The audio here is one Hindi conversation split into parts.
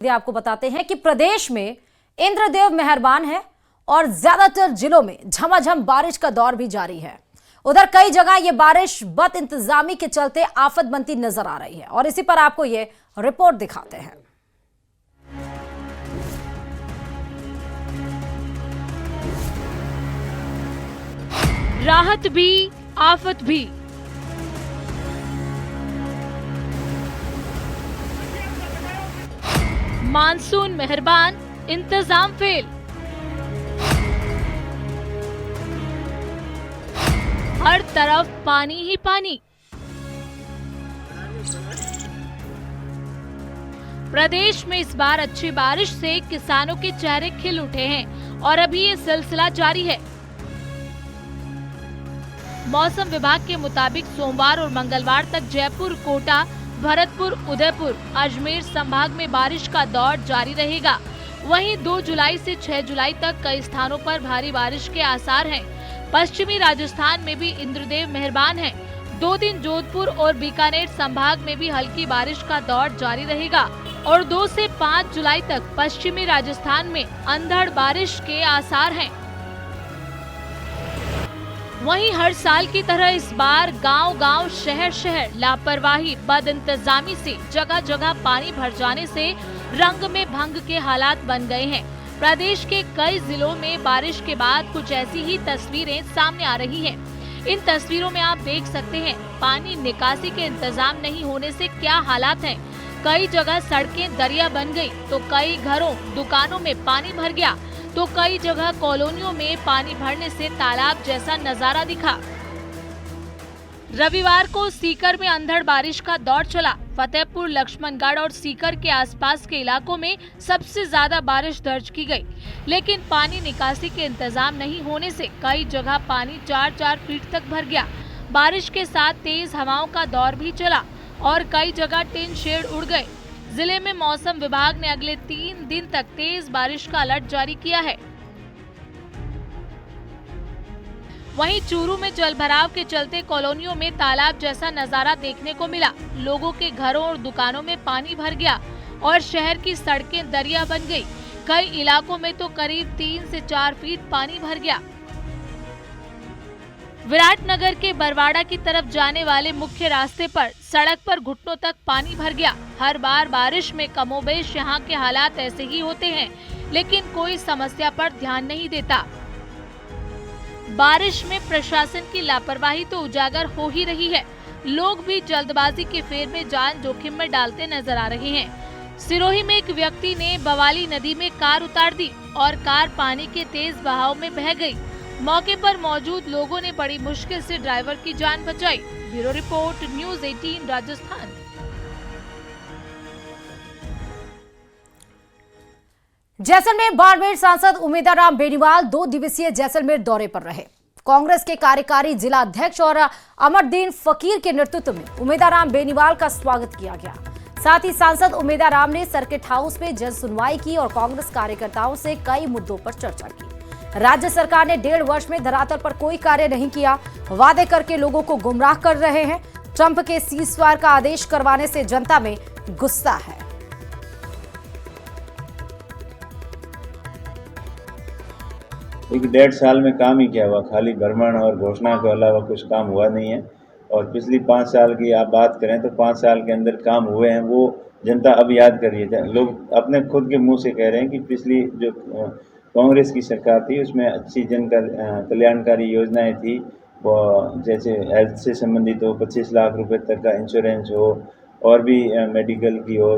आपको बताते हैं कि प्रदेश में इंद्रदेव मेहरबान है और ज्यादातर जिलों में झमाझम बारिश का दौर भी जारी है। उधर कई जगह ये बारिश बद इंतजामी के चलते आफत बनती नजर आ रही है और इसी पर आपको ये रिपोर्ट दिखाते हैं। राहत भी आफत भी। मानसून मेहरबान, इंतजाम फेल। हर तरफ पानी ही पानी। प्रदेश में इस बार अच्छी बारिश से किसानों के चेहरे खिल उठे हैं और अभी ये सिलसिला जारी है। मौसम विभाग के मुताबिक सोमवार और मंगलवार तक जयपुर, कोटा, भरतपुर, उदयपुर, अजमेर संभाग में बारिश का दौर जारी रहेगा। वहीं 2 जुलाई से 6 जुलाई तक कई स्थानों पर भारी बारिश के आसार हैं। पश्चिमी राजस्थान में भी इंद्रदेव मेहरबान है। 2 दिन जोधपुर और बीकानेर संभाग में भी हल्की बारिश का दौर जारी रहेगा और 2 से 5 जुलाई तक पश्चिमी राजस्थान में अंधड़ बारिश के आसार हैं। वहीं हर साल की तरह इस बार गांव-गांव, शहर-शहर लापरवाही, बदइंतजामी से जगह जगह पानी भर जाने से रंग में भंग के हालात बन गए हैं। प्रदेश के कई जिलों में बारिश के बाद कुछ ऐसी ही तस्वीरें सामने आ रही हैं। इन तस्वीरों में आप देख सकते हैं पानी निकासी के इंतजाम नहीं होने से क्या हालात हैं। कई जगह सड़कें दरिया बन गई तो कई घरों, दुकानों में पानी भर गया तो कई जगह कॉलोनियों में पानी भरने से तालाब जैसा नजारा दिखा। रविवार को सीकर में अंधड़ बारिश का दौर चला। फतेहपुर, लक्ष्मणगढ़ और सीकर के आसपास के इलाकों में सबसे ज्यादा बारिश दर्ज की गई, लेकिन पानी निकासी के इंतजाम नहीं होने से कई जगह पानी 4-4 फीट तक भर गया। बारिश के साथ तेज हवाओं का दौर भी चला और कई जगह टिन शेड उड़ गए। जिले में मौसम विभाग ने अगले 3 दिन तक तेज बारिश का अलर्ट जारी किया है। वहीं चूरू में जलभराव के चलते कॉलोनियों में तालाब जैसा नजारा देखने को मिला। लोगों के घरों और दुकानों में पानी भर गया और शहर की सड़कें दरिया बन गई। कई इलाकों में तो करीब 3 से 4 फीट पानी भर गया। विराटनगर के बरवाड़ा की तरफ जाने वाले मुख्य रास्ते पर सड़क पर घुटनों तक पानी भर गया। हर बार बारिश में कमोबेश यहाँ के हालात ऐसे ही होते हैं, लेकिन कोई समस्या पर ध्यान नहीं देता। बारिश में प्रशासन की लापरवाही तो उजागर हो ही रही है। लोग भी जल्दबाजी के फेर में जान जोखिम में डालते नजर आ रहे हैं। सिरोही में एक व्यक्ति ने बवाली नदी में कार उतार दी और कार पानी के तेज बहाव में बह गई। मौके पर मौजूद लोगों ने बड़ी मुश्किल से ड्राइवर की जान बचाई। Bureau report, news 18 Rajasthan. Jaisalmer Barmer सांसद उमेदाराम बेनीवाल 2 दिवसीय जैसलमेर दौरे पर रहे। कांग्रेस के कार्यकारी जिला अध्यक्ष और अमरदीन फकीर के नेतृत्व में उमेदाराम बेनीवाल का स्वागत किया गया। साथ ही सांसद उमेदाराम ने सर्किट हाउस में जन सुनवाई की और कांग्रेस कार्यकर्ताओं से कई मुद्दों पर चर्चा की। राज्य सरकार ने 1.5 वर्ष में धरातल पर कोई कार्य नहीं किया, वादे करके लोगों को गुमराह कर रहे हैं। ट्रंप के सीजफायर का आदेश करवाने से जनता में गुस्सा है। एक 1.5 साल में काम ही क्या हुआ, खाली भ्रमण और घोषणा के अलावा कुछ काम हुआ नहीं है। और पिछली 5 साल की आप बात करें तो 5 साल के अंदर काम हुए हैं, वो जनता अब याद कर रही है। लोग अपने खुद के मुंह से कह रहे हैं कि पिछली जो कांग्रेस की सरकार थी उसमें अच्छी जन कल्याणकारी योजनाएं थी, वो जैसे हेल्थ से संबंधित हो, 25 लाख रुपए तक का इंश्योरेंस हो और भी मेडिकल की हो।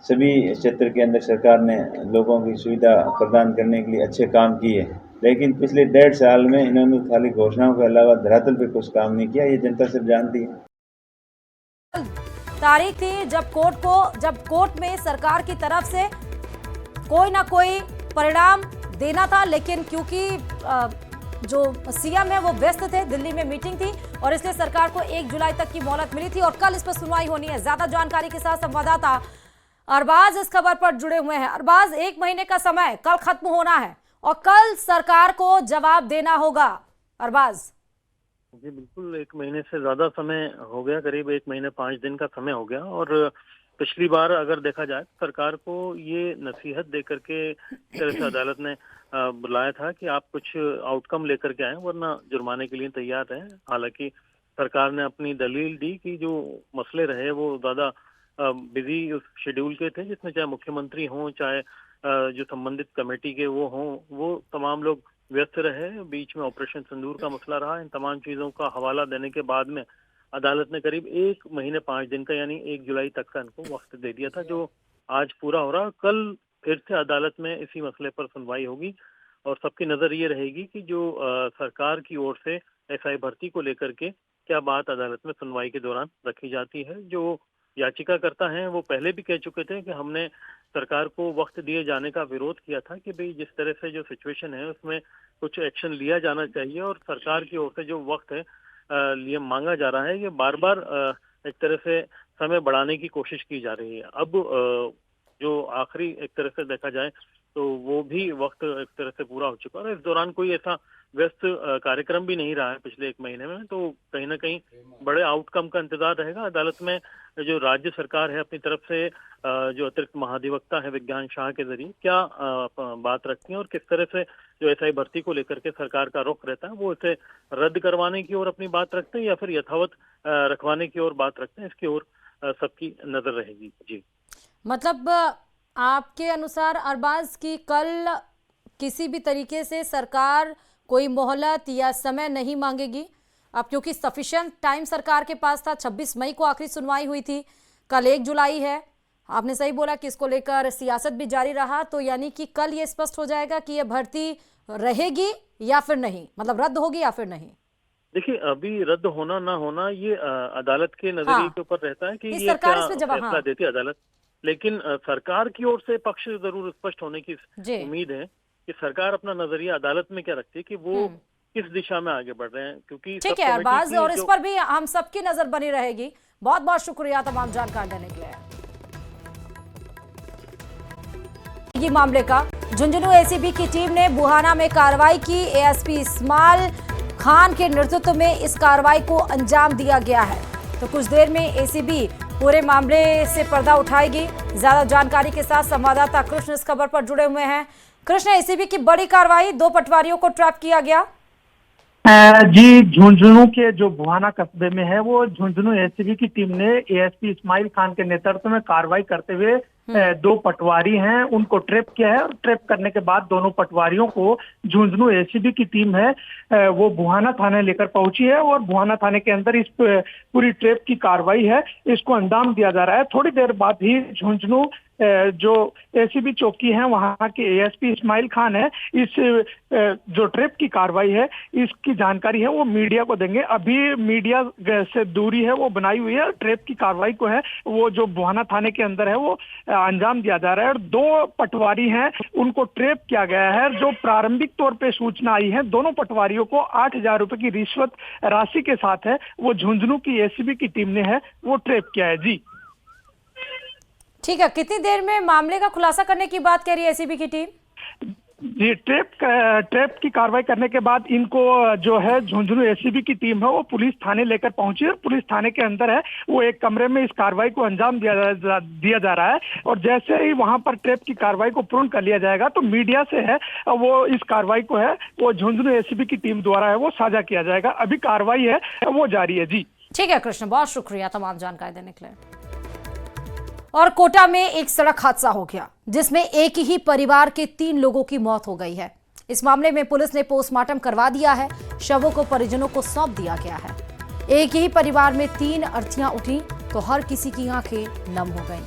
सभी क्षेत्र के अंदर सरकार ने लोगों की सुविधा प्रदान करने के लिए अच्छे काम किए, लेकिन पिछले 1.5 साल में इन्होंने खाली घोषणाओं के अलावा धरातल पे कुछ काम नहीं किया। ये जनता सब जानती है। तारीख थी जब कोर्ट में सरकार की तरफ से कोई ना कोई परिणाम देना था, लेकिन क्योंकि जो सीएम है वो व्यस्त थे, दिल्ली में मीटिंग थी और इसलिए सरकार को 1 जुलाई तक की मोहलत मिली थी और कल इस पर सुनवाई होनी है। ज्यादा जानकारी के साथ संवाददाता अरबाज इस खबर पर जुड़े हुए हैं। अरबाज, 1 महीने का समय कल खत्म होना है और कल सरकार को जवाब देना होगा। अरबाज जी बिल्कुल, 1 महीने से ज्यादा समय हो गया, करीब 1 महीने 5 दिन का समय हो गया और पिछली बार अगर देखा जाए तो सरकार को ये नसीहत दे करके इस तरह से अदालत ने बुलाया था कि आप कुछ आउटकम लेकर के आए, वरना जुर्माने के लिए तैयार रहें। हालांकि सरकार ने अपनी दलील दी कि जो मसले रहे वो ज़्यादा बिजी उस शेड्यूल के थे, जिसमें चाहे मुख्यमंत्री हों, चाहे जो संबंधित कमेटी के वो हों, वो तमाम लोग व्यस्त रहे। बीच में ऑपरेशन सिंदूर का मसला रहा। इन तमाम चीज़ों का हवाला देने के बाद में अदालत ने करीब 1 महीने 5 दिन का यानी 1 जुलाई तक का इनको वक्त दे दिया था, जो आज पूरा हो रहा। कल फिर से अदालत में इसी मसले पर सुनवाई होगी और सबकी नज़र ये रहेगी कि जो सरकार की ओर से एसआई भर्ती को लेकर के क्या बात अदालत में सुनवाई के दौरान रखी जाती है। जो याचिकाकर्ता हैं वो पहले भी कह चुके थे कि हमने सरकार को वक्त दिए जाने का विरोध किया था कि भाई जिस तरह से जो सिचुएशन है उसमें कुछ एक्शन लिया जाना चाहिए, और सरकार की ओर से जो वक्त है लिए मांगा जा रहा है, ये बार बार एक तरह से समय बढ़ाने की कोशिश की जा रही है। अब जो आखिरी एक तरह से देखा जाए तो वो भी वक्त एक तरह से पूरा हो चुका है। इस दौरान कोई ऐसा व्यस्त कार्यक्रम भी नहीं रहा है पिछले 1 महीने में, तो कहीं ना कहीं बड़े आउटकम का इंतजार रहेगा। अदालत में जो राज्य सरकार है अपनी तरफ से जो अतिरिक्त महाधिवक्ता है विज्ञान शाह के जरिए क्या बात रखती है और किस तरह से जो एसआई भर्ती को लेकर के सरकार का रुख रहता है, वो इसे रद्द करवाने की ओर अपनी बात रखते हैं या फिर यथावत रखवाने की ओर बात रखते हैं, इसकी ओर सबकी नजर रहेगी। जी, मतलब आपके अनुसार अरबाज की कल किसी भी तरीके से सरकार कोई मोहलत या समय नहीं मांगेगी अब, क्योंकि सफिशिएंट टाइम सरकार के पास था। 26 मई को आखिरी सुनवाई हुई थी, कल 1 जुलाई है। आपने सही बोला कि इसको लेकर सियासत भी जारी रहा, तो यानी कि कल ये स्पष्ट हो जाएगा कि ये भर्ती रहेगी या फिर नहीं, मतलब रद्द होगी या फिर नहीं। देखिए, अभी रद्द होना ना होना ये अदालत के नजरिए के ऊपर रहता है कि ये सरकार क्या इसमें जवाब फैसला देती है अदालत। लेकिन सरकार की ओर से पक्ष जरूर स्पष्ट होने की उम्मीद है कि सरकार अपना नजरिया अदालत में क्या रखती है कि वो किस दिशा में आगे बढ़ रहे हैं, क्योंकि ठीक है अरबाज, और इस पर भी हम सबकी नजर बनी रहेगी। बहुत बहुत शुक्रिया तमाम जानकारी देने के लिए। मामले का झुंझुनू एसीबी की टीम ने बुहाना में कार्रवाई की। एएसपी इस्माइल खान के नेतृत्व में इस कार्रवाई को अंजाम दिया गया है। तो कुछ देर में एसीबी पूरे मामले से पर्दा उठाएगी। ज्यादा जानकारी के साथ संवाददाता कृष्ण इस खबर पर जुड़े हुए हैं। कृष्ण, एसीबी की बड़ी कार्रवाई, 2 पटवारियों को ट्रैप किया गया। जी, झुंझुनू के जो बुहाना कस्बे में है वो झुंझुनू एसीबी की टीम ने एएसपी इस्माइल खान के नेतृत्व में कार्रवाई करते हुए 2 पटवारी हैं उनको ट्रैप किया है। और ट्रैप करने के बाद दोनों पटवारियों को झुंझुनू एसीबी की टीम है वो बुहाना थाने लेकर पहुंची है, और बुहाना थाने के अंदर इस पूरी ट्रैप की कार्रवाई है इसको अंजाम दिया जा रहा है। थोड़ी देर बाद ही झुंझुनू जो एसीबी चौकी है वहां के एएसपी इस्माइल खान है इस जो ट्रैप की कार्रवाई है इसकी जानकारी है वो मीडिया को देंगे। अभी मीडिया से दूरी है वो बनाई हुई है। ट्रैप की कार्रवाई को है वो जो बुहाना थाने के अंदर है वो अंजाम दिया जा रहा है, और 2 पटवारी हैं उनको ट्रैप किया गया है। जो प्रारंभिक तौर पे सूचना आई है, दोनों पटवारियों को 8,000 रुपए की रिश्वत राशि के साथ है वो झुंझुनू की एसीबी की टीम ने है वो ट्रैप किया है। जी ठीक है, कितनी देर में मामले का खुलासा करने की बात कह रही है एसीबी की टीम? जी, ट्रैप की कार्रवाई करने के बाद इनको जो है झुंझुनू एसीबी की टीम है वो पुलिस थाने लेकर पहुंची है। पुलिस थाने के अंदर है वो एक कमरे में इस कार्रवाई को अंजाम दिया जा रहा है, और जैसे ही वहां पर ट्रैप की कार्रवाई को पूर्ण कर लिया जाएगा तो मीडिया से है वो इस कार्रवाई को है वो झुंझुनू एसीबी की टीम द्वारा है वो साझा किया जाएगा। अभी कार्रवाई है वो जारी है। जी ठीक है कृष्ण, बहुत शुक्रिया तमाम जानकारी देने के लिए। और कोटा में एक सड़क हादसा हो गया जिसमें एक ही परिवार के 3 लोगों की मौत हो गई है। इस मामले में पुलिस ने पोस्टमार्टम करवा दिया है, शवों को परिजनों को सौंप दिया गया है। एक ही परिवार में 3 अर्थियां उठी तो हर किसी की आंखें नम हो गईं।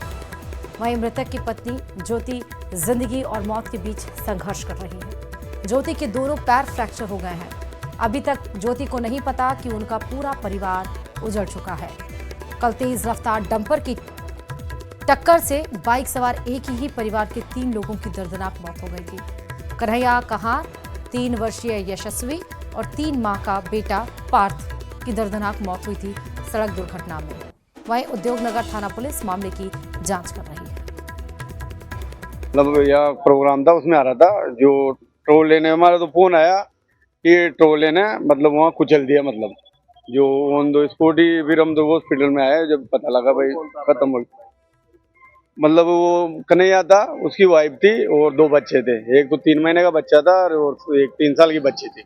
वहीं मृतक की पत्नी ज्योति जिंदगी और मौत के बीच संघर्ष कर रही है। ज्योति के दोनों पैर फ्रैक्चर हो गए हैं। अभी तक ज्योति को नहीं पता कि उनका पूरा परिवार उजड़ चुका है। कल तेज रफ्तार डंपर की टक्कर से बाइक सवार एक ही परिवार के 3 लोगों की दर्दनाक मौत हो गई थी। कन्हैया कहार, 3 वर्षीय यशस्वी और 3 माह का बेटा पार्थ की दर्दनाक मौत हुई थी सड़क दुर्घटना में। वहीं उद्योगनगर थाना पुलिस मामले की जांच कर रही है। मतलब यह प्रोग्राम था उसमें आ रहा था जो टोल लेने, हमारा तो फोन आया कि टोल लेने मतलब वहाँ कुचल दिया, मतलब जो ऑन द स्पॉट ही फिर हम तो हॉस्पिटल में आए जब पता लगा भाई खत्म हो गया। मतलब वो कन्हैया था, उसकी वाइफ थी और 2 बच्चे थे। एक तो 3 महीने का बच्चा था और एक 3 साल की बच्ची थी।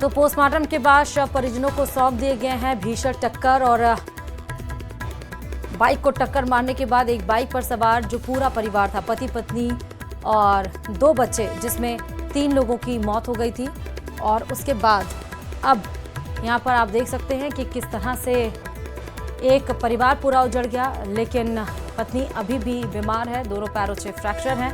तो पोस्टमार्टम के बाद शव परिजनों को सौंप दिए गए हैं। भीषण टक्कर और बाइक को टक्कर मारने के बाद एक बाइक पर सवार जो पूरा परिवार था, पति पत्नी और 2 बच्चे, जिसमें 3 लोगों की मौत हो गई थी। और उसके बाद अब यहाँ पर आप देख सकते हैं कि किस तरह से एक परिवार पूरा उजड़ गया, लेकिन पत्नी अभी भी बीमार है, दोनों पैरों से फ्रैक्चर हैं।